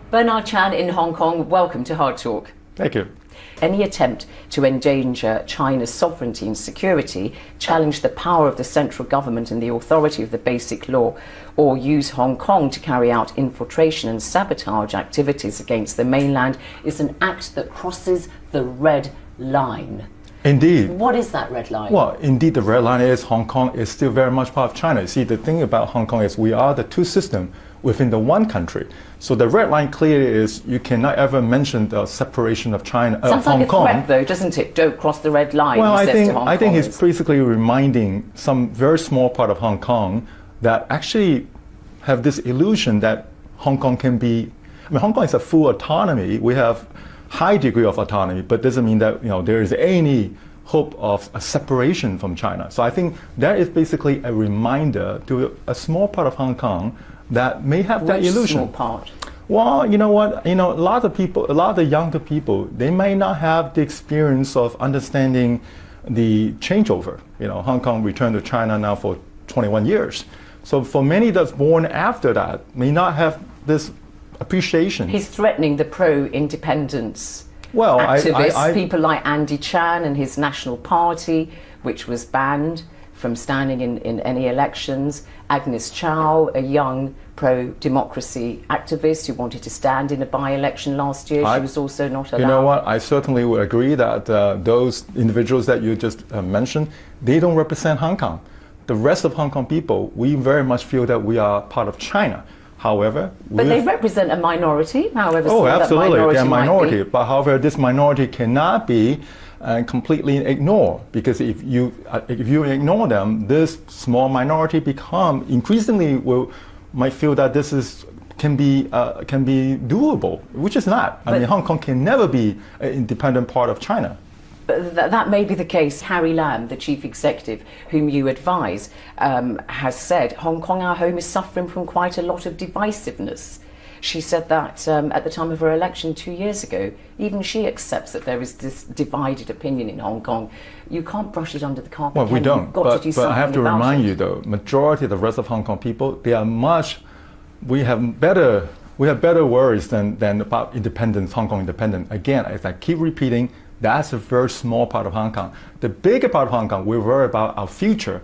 Bernard Chan in Hong Kong, welcome to Hard Talk. Thank you. Any attempt to endanger China's sovereignty and security, challenge the power of the central government and the authority of the Basic Law, or use Hong Kong to carry out infiltration and sabotage activities against the mainland is an act that crosses the red line. Indeed. What is that red line? Well, indeed, the red line is Hong Kong is still very much part of China. You see, the thing about Hong Kong is we are the two systems within the one country. So the red line clearly is you cannot ever mention the separation of China, Sounds Hong like a Kong. threat, though, doesn't it? Don't cross the red line. Well, he says to Hong I think Kongers. he's basically reminding some very small part of Hong Kong that actually have this illusion that Hong Kong can be. I mean, Hong Kong is a full autonomy. We have high degree of autonomy, but doesn't mean that there is any hope of a separation from China. So I think that is basically a reminder to a small part of Hong Kong that may have that illusion. Small part? Well, you know what? A lot of people, a lot of the younger people, they may not have the experience of understanding the changeover. Hong Kong returned to China now for 21 years. So for many that's born after that, may not have this appreciation. He's threatening the pro-independence Well, activists, people like Andy Chan and his National Party, which was banned from standing in any elections. Agnes Chow, a young pro-democracy activist who wanted to stand in a by-election last year, she was also not allowed. You know what? I certainly would agree that those individuals that you just mentioned, they don't represent Hong Kong. The rest of Hong Kong people, we very much feel that we are part of China. However, but they represent a minority, however small absolutely, that minority they're a minority. might be. But however, this minority cannot be completely ignored, because if you ignore them, this small minority become increasingly might feel that this can be doable, which is not. I mean, Hong Kong can never be an independent part of China. But that may be the case. Harry Lam, the chief executive, whom you advise, has said Hong Kong, our home, is suffering from quite a lot of divisiveness. She said that at the time of her election 2 years ago. Even she accepts that there is this divided opinion in Hong Kong. You can't brush it under the carpet. Well, we don't. You've got to do but I have to something remind about you, though, majority of the rest of Hong Kong people, we have better worries than about independence, Hong Kong independence. Again, as I keep repeating, that's a very small part of Hong Kong. The bigger part of Hong Kong, we worry about our future.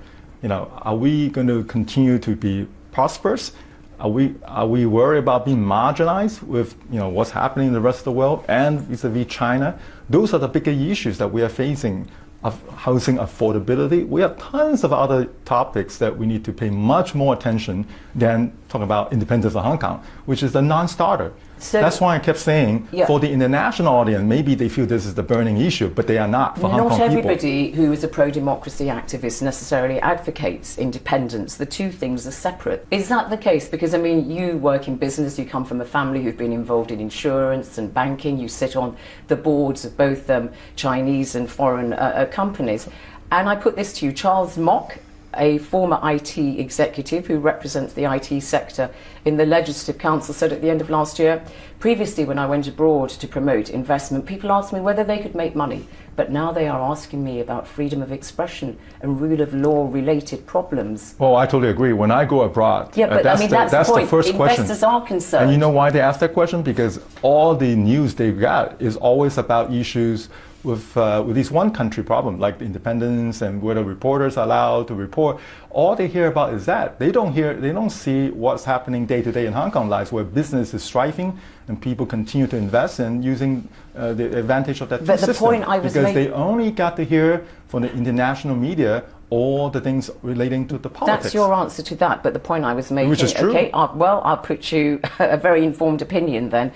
Are we going to continue to be prosperous? Are we worried about being marginalized with what's happening in the rest of the world and vis-a-vis China? Those are the bigger issues that we are facing. Of housing affordability. We have tons of other topics that we need to pay much more attention than talking about independence of Hong Kong, which is a non-starter. So that's why I kept saying, for the international audience, maybe they feel this is the burning issue, but they are not for Hong Kong people. Not everybody who is a pro-democracy activist necessarily advocates independence. The two things are separate. Is that the case? Because, I mean, you work in business, you come from a family who've been involved in insurance and banking, you sit on the boards of both Chinese and foreign companies. And I put this to you, Charles Mock, a former IT executive who represents the IT sector in the Legislative Council, said at the end of last year, previously when I went abroad to promote investment, people asked me whether they could make money, but now they are asking me about freedom of expression and rule of law related problems. Well, I totally agree. When I go abroad, that's the point. First question. Investors are concerned. And you know why they ask that question? Because all the news they got is always about issues with this one country problem, like the independence and whether reporters are allowed to report. All they hear about is that. They don't see what's happening day to day in Hong Kong lives, where business is thriving and people continue to invest and using the advantage of that system. The point I was because they only got to hear from the international media all the things relating to the politics. That's your answer to that, but the point I was making, which is true. Okay, I'll put you a very informed opinion then.